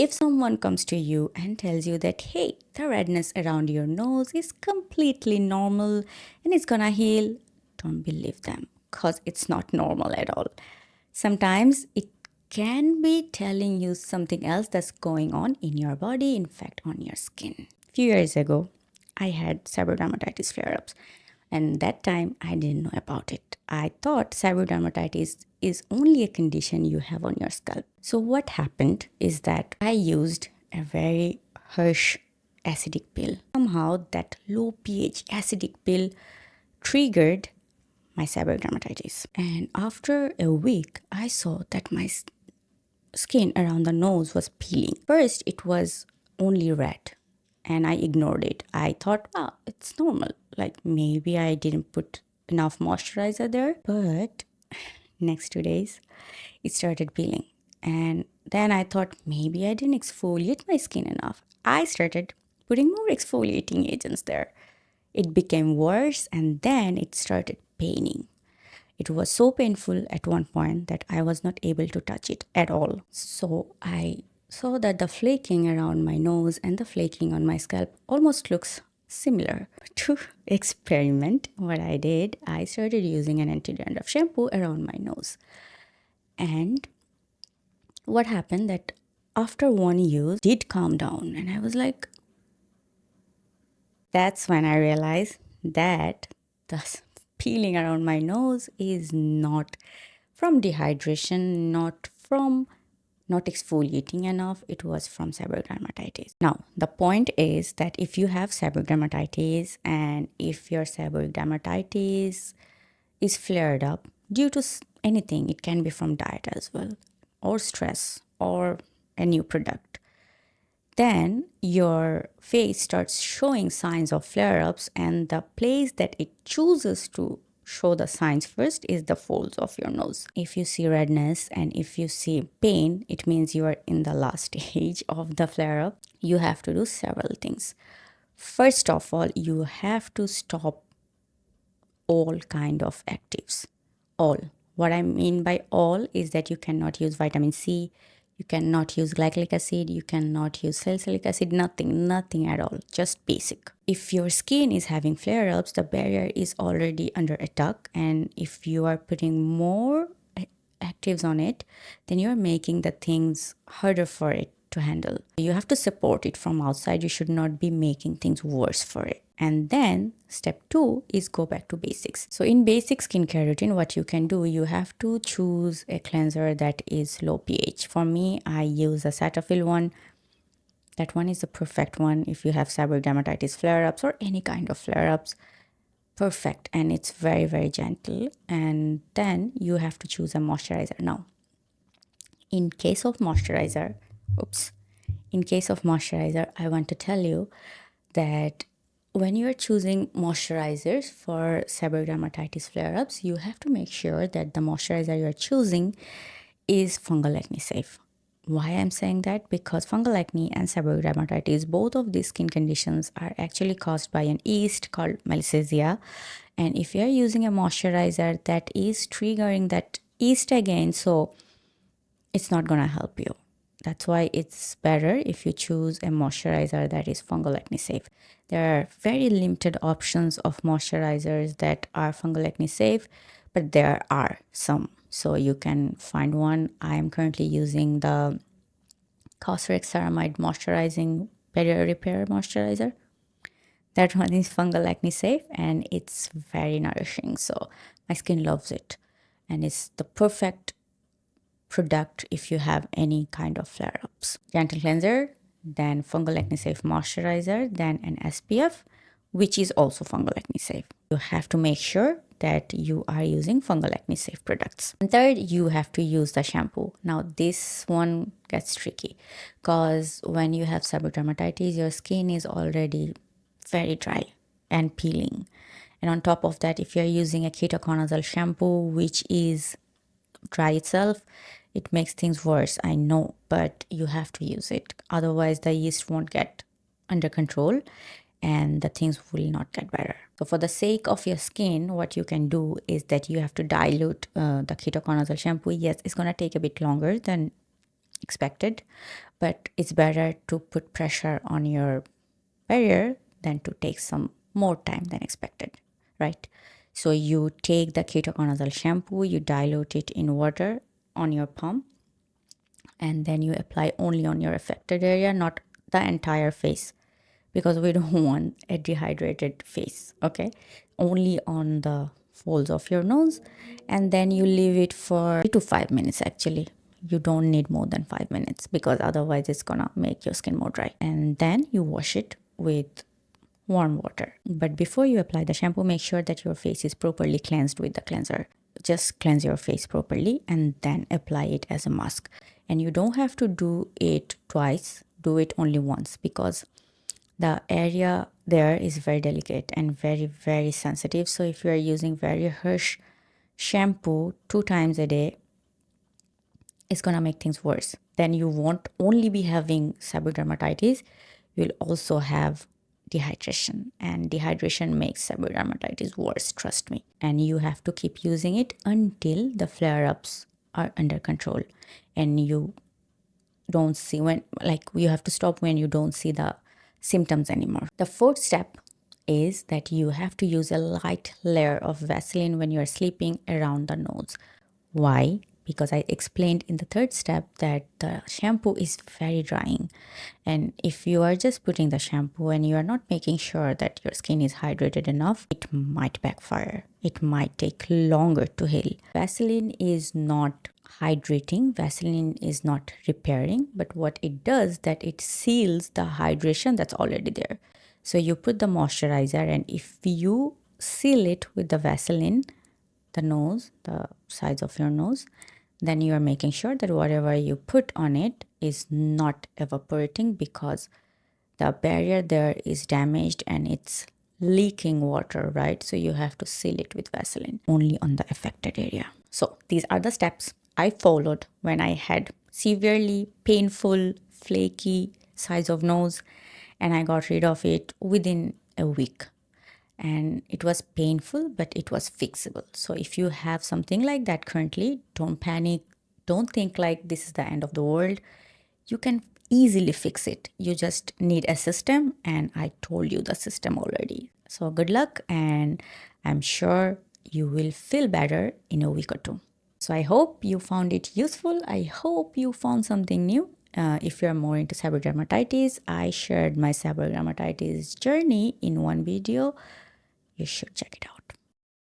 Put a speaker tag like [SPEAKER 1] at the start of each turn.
[SPEAKER 1] If someone comes to you and tells you that, hey, the redness around your nose is completely normal and it's gonna heal, don't believe them because it's not normal at all. Sometimes it can be telling you something else that's going on in your body, in fact, on your skin. A few years ago, I had seborrheic dermatitis flare ups, and that time I didn't know about it. I thought seborrheic dermatitis is only a condition you have on your scalp. So, what happened is that I used a very harsh acidic pill. Somehow, that low pH acidic pill triggered my seborrheic dermatitis. And after a week, I saw that my skin around the nose was peeling. First, it was only red and I ignored it. I thought, well, it's normal. Like maybe I didn't put enough moisturizer there. But next 2 days, it started peeling. And then I thought maybe I didn't exfoliate my skin enough. I started putting more exfoliating agents there. It became worse and then it started paining. It was so painful at one point that I was not able to touch it at all. So I saw that the flaking around my nose and the flaking on my scalp almost looks similar. To experiment what I did, I started using an anti-dandruff shampoo around my nose. And what happened that after one use, it did calm down and I was like, that's when I realized that the peeling around my nose is not from dehydration, not from not exfoliating enough. It was from seborrheic dermatitis. Now, the point is that if you have seborrheic dermatitis and if your seborrheic dermatitis is flared up due to anything, it can be from diet as well, or stress, or a new product, then your face starts showing signs of flare-ups, and the place that it chooses to show the signs first is the folds of your nose. If you see redness and if you see pain, it means you are in the last stage of the flare-up. You have to do several things. First of all, you have to stop all kind of actives. All. What I mean by all is that you cannot use vitamin C, you cannot use glycolic acid, you cannot use salicylic acid, nothing at all, just basic. If your skin is having flare-ups, the barrier is already under attack, and if you are putting more actives on it, then you're making the things harder for it to handle. You have to support it from outside. You should not be making things worse for it. And then step 2 is go back to basics. So in basic skincare routine, what you can do, you have to choose a cleanser that is low pH. For me, I use a Cetaphil one. That one is the perfect one if you have seborrheic dermatitis flare-ups or any kind of flare-ups. Perfect. And it's very gentle. And then you have to choose a moisturizer. Now, in case of moisturizer, I want to tell you that when you're choosing moisturizers for seborrheic dermatitis flare-ups, you have to make sure that the moisturizer you're choosing is fungal acne safe. Why I'm saying that? Because fungal acne and seborrheic dermatitis, both of these skin conditions are actually caused by an yeast called Malassezia. And if you're using a moisturizer that is triggering that yeast again, so it's not going to help you. That's why it's better if you choose a moisturizer that is fungal acne safe. There are very limited options of moisturizers that are fungal acne safe, but there are some. So you can find one. I am currently using the Cosrx Ceramide Moisturizing Barrier Repair Moisturizer. That one is fungal acne safe and it's very nourishing. So my skin loves it. And it's the perfect product if you have any kind of flare-ups. Gentle cleanser, then fungal acne safe moisturizer, then an SPF, which is also fungal acne safe. You have to make sure that you are using fungal acne safe products. And third, you have to use the shampoo. Now this one gets tricky because when you have seborrheic dermatitis, your skin is already very dry and peeling. And on top of that, if you're using a ketoconazole shampoo, which is dry itself, it makes things worse, I know, but you have to use it. Otherwise, the yeast won't get under control and the things will not get better. So for the sake of your skin, what you can do is that you have to dilute the ketoconazole shampoo. Yes, it's going to take a bit longer than expected, but it's better to put pressure on your barrier than to take some more time than expected, right? So you take the ketoconazole shampoo, you dilute it in water on your palm, and then you apply only on your affected area, not the entire face, because we don't want a dehydrated face, okay? Only on the folds of your nose, and then you leave it for 3 to 5 minutes actually. You don't need more than 5 minutes because otherwise it's gonna make your skin more dry. And then you wash it with warm water. But before you apply the shampoo, make sure that your face is properly cleansed with the cleanser. Just cleanse your face properly and then apply it as a mask. And you don't have to do it twice, do it only once, because the area there is very delicate and very, very sensitive. So if you are using very harsh shampoo 2 times a day, it's gonna make things worse. Then you won't only be having seborrheic dermatitis, you'll also have dehydration, and dehydration makes seborrheic dermatitis worse, trust me. And you have to keep using it until the flare-ups are under control, and you don't see when, like, you have to stop when you don't see the symptoms anymore. The fourth step is that you have to use a light layer of Vaseline when you're sleeping around the nose. Why? Because I explained in the third step that the shampoo is very drying. And if you are just putting the shampoo and you are not making sure that your skin is hydrated enough, it might backfire. It might take longer to heal. Vaseline is not hydrating, Vaseline is not repairing, but what it does that it seals the hydration that's already there. So you put the moisturizer, and if you seal it with the Vaseline, the nose, the sides of your nose, then you are making sure that whatever you put on it is not evaporating, because the barrier there is damaged and it's leaking water, right? So you have to seal it with Vaseline only on the affected area. So these are the steps I followed when I had severely painful, flaky sides of nose, and I got rid of it within a week. And it was painful, but it was fixable. So if you have something like that currently, don't panic. Don't think like this is the end of the world. You can easily fix it. You just need a system, and I told you the system already. So good luck, and I'm sure you will feel better in a week or two. So I hope you found it useful. I hope you found something new. If you're more into seborrheic dermatitis, I shared my seborrheic dermatitis journey in one video. You should check it out.